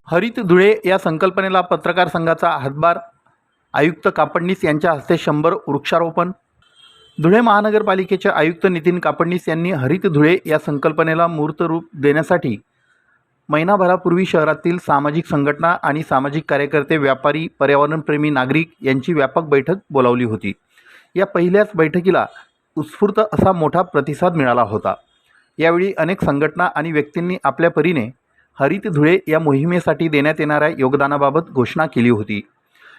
हरित धुळे या संकल्पनेला पत्रकार संघाचा हातभार, आयुक्त कापडणीस यांच्या हस्ते 100 वृक्षारोपण। धुळे महानगरपालिकेचे आयुक्त नितीन कापडणीस यांनी हरित धुळे या संकल्पनेला मूर्त रूप देण्यासाठी महिनाभरापूर्वी शहरातील सामाजिक संघटना आणि सामाजिक कार्यकर्ते, व्यापारी, पर्यावरणप्रेमी नागरिक यांची व्यापक बैठक बोलावली होती। या पहिल्याच बैठकीला उत्स्फूर्त असा मोठा प्रतिसाद मिळाला होता। यावेळी अनेक संघटना आणि व्यक्तींनी आपल्या परीने हरित धुळे या मोहिमेसाठी देण्यात येणाऱ्या योगदानाबाबत घोषणा केली होती।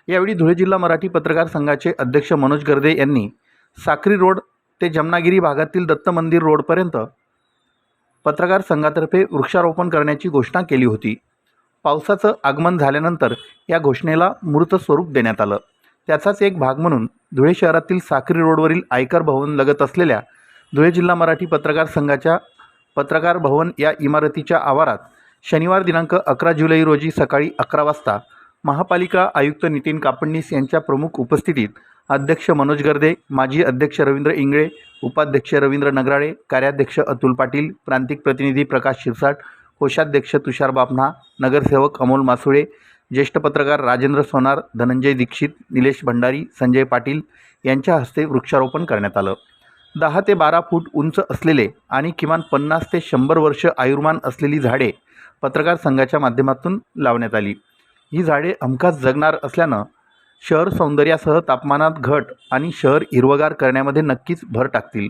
यावेळी धुळे जिल्हा मराठी पत्रकार संघाचे अध्यक्ष मनोज गर्दे यांनी साक्री रोड ते जमनागिरी भागातील दत्त मंदिर रोडपर्यंत पत्रकार संघातर्फे वृक्षारोपण करण्याची घोषणा केली होती। पावसाचं आगमन झाल्यानंतर या घोषणेला मूर्त स्वरूप देण्यात आलं। त्याचाच एक भाग म्हणून धुळे शहरातील साक्री रोडवरील आयकर भवन लगत असलेल्या धुळे जिल्हा मराठी पत्रकार संघाच्या पत्रकार भवन या इमारतीच्या आवारात शनिवार दिनांक 11 जुलै रोजी सकाळी 11 वाजता महापालिका आयुक्त नितीन कापडणीस यांच्या प्रमुख उपस्थितीत अध्यक्ष मनोज गर्दे, माजी अध्यक्ष रवींद्र इंगळे, उपाध्यक्ष रवींद्र नगराळे, कार्याध्यक्ष अतुल पाटील, प्रांतिक प्रतिनिधी प्रकाश शिरसाट, कोषाध्यक्ष तुषार बापना, नगरसेवक अमोल मासुळे, ज्येष्ठ पत्रकार राजेंद्र सोनार, धनंजय दीक्षित, निलेश भंडारी, संजय पाटील यांच्या हस्ते वृक्षारोपण करण्यात आलं। 10 ते 12 फूट उंच असलेले आणि किमान 50 ते 100 वर्ष आयुर्मान असलेली झाडे पत्रकार संघाच्या माध्यमातून लावण्यात आली। ही झाडे हमखास जगणार असल्यानं शहर सौंदर्यासह तापमानात घट आणि शहर हिरवगार करण्यामध्ये नक्कीच भर टाकतील।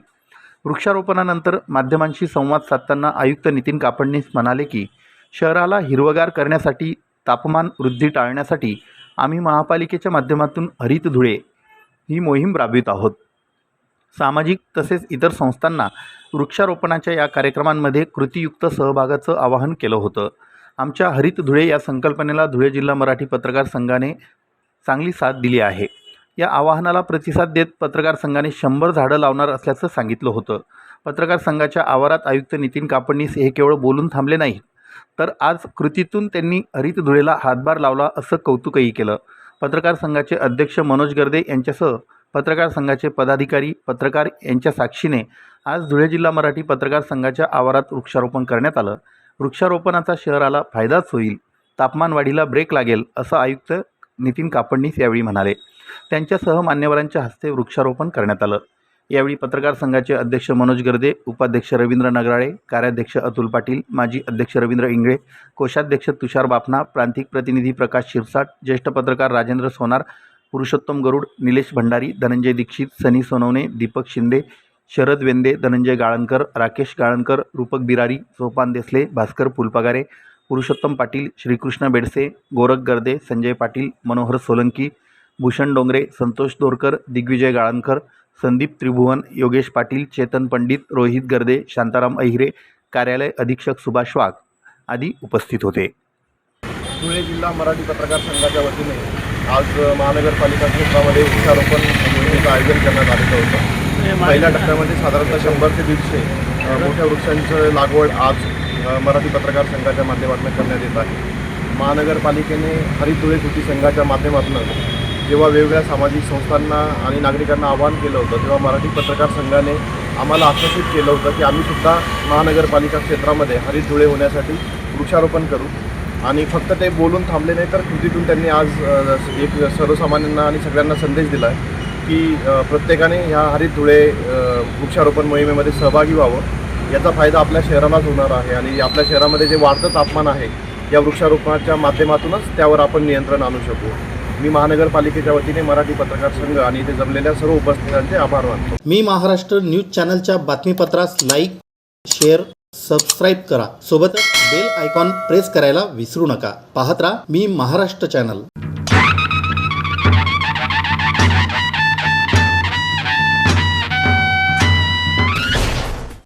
वृक्षारोपणानंतर माध्यमांशी संवाद साधताना आयुक्त नितीन कापडणीस म्हणाले की शहराला हिरवगार करण्यासाठी, तापमान वृद्धी टाळण्यासाठी आम्ही महापालिकेच्या माध्यमातून हरित धुळे ही मोहीम राबवित आहोत। सामाजिक तसेच इतर संस्थांना वृक्षारोपणाच्या या कार्यक्रमांमध्ये कृतीयुक्त सहभागाचं आवाहन केलं होतं। आमच्या हरित धुळे या संकल्पनेला धुळे जिल्हा मराठी पत्रकार संघाने चांगली साथ दिली आहे। या आवाहनाला प्रतिसाद देत पत्रकार संघाने 100 झाडं लावणार असल्याचं सांगितलं होतं। पत्रकार संघाच्या आवारात आयुक्त नितीन कापडणीस हे केवळ बोलून थांबले नाहीत, तर आज कृतीतून त्यांनी हरित धुळेला हातभार लावला असं कौतुकही केलं। पत्रकार संघाचे अध्यक्ष मनोज गर्दे यांच्यासह पत्रकार संघाचे पदाधिकारी, पत्रकार यांच्या साक्षीने आज धुळे जिल्हा मराठी पत्रकार संघाच्या आवारात वृक्षारोपण करण्यात आलं। वृक्षारोपणाचा शहराला फायदाच होईल, तापमान वाढीला ब्रेक लागेल असं आयुक्त नितीन कापडणीस यावेळी म्हणाले। त्यांच्यासह मान्यवरांच्या हस्ते वृक्षारोपण करण्यात आलं। यावेळी पत्रकार संघाचे अध्यक्ष मनोज गर्दे, उपाध्यक्ष रवींद्र नगराळे, कार्याध्यक्ष अतुल पाटील, माजी अध्यक्ष रवींद्र इंगळे, कोषाध्यक्ष तुषार बापना, प्रांतिक प्रतिनिधी प्रकाश शिरसाट, ज्येष्ठ पत्रकार राजेंद्र सोनार, पुरुषोत्तम गरुड, निलेश भंडारी, धनंजय दीक्षित, सनी सोनवणे, दीपक शिंदे, शरद वेंदे, धनंजय गाळणकर, राकेश गाळणकर, रूपक बिरारी, सोपान देसले, भास्कर फुलपगारे, पुरुषोत्तम पाटील, श्रीकृष्ण बेडसे, गोरख गर्दे, संजय पाटील, मनोहर सोलंकी, भूषण डोंगरे, संतोष दोरकर, दिग्विजय गाळणकर, संदीप त्रिभुवन, योगेश पाटील, चेतन पंडित, रोहित गर्दे, शांताराम अहिरे, कार्यालय अधीक्षक सुभाष वाघ आदी उपस्थित होते। धुळे जिल्हा मराठी पत्रकार संघाच्या वतीने आज महानगरपालिका क्षेत्रामध्ये वृक्षारोपण मोहिमेचं आयोजन करण्यात आलेलं होतं। पहिल्या टप्प्यामध्ये साधारणतः 100 ते 150 मोठ्या वृक्षांचं लागवड आज मराठी पत्रकार संघाच्या माध्यमातून करण्यात येत आहे। महानगरपालिकेने हरित धुळे कृती संघाच्या माध्यमातून जेव्हा वेगवेगळ्या सामाजिक संस्थांना आणि नागरिकांना आवाहन केलं होतं, तेव्हा मराठी पत्रकार संघाने आम्हाला आश्वासित केलं होतं की आम्ही सुद्धा महानगरपालिका क्षेत्रामध्ये हरित धुळे होण्यासाठी वृक्षारोपण करू। आणि फक्त ते बोलून थांबले नाही, तर कृतीतून त्यांनी आज एक सर्वसामान्यांना आणि सगळ्यांना संदेश दिला आहे की प्रत्येकाने ह्या हरित धुळे वृक्षारोपण मोहिमेमध्ये सहभागी व्हावं। याचा फायदा आपल्या शहरालाच होणार आहे आणि आपल्या शहरामध्ये जे वाढतं तापमान आहे, या वृक्षारोपणाच्या माध्यमातूनच त्यावर आपण नियंत्रण आणू शकू। मी महानगरपालिकेच्या वतीने मराठी पत्रकार संघ आणि इथे जमलेल्या सर्व उपस्थितांचे आभार मानतो। मी महाराष्ट्र न्यूज चॅनलच्या बातमीपत्रास लाईक, शेअर, सबस्क्राईब करा। सोबतच बेल आयकॉन प्रेस करायला विसरू नका। पाहत राहा मी महाराष्ट्र चॅनल।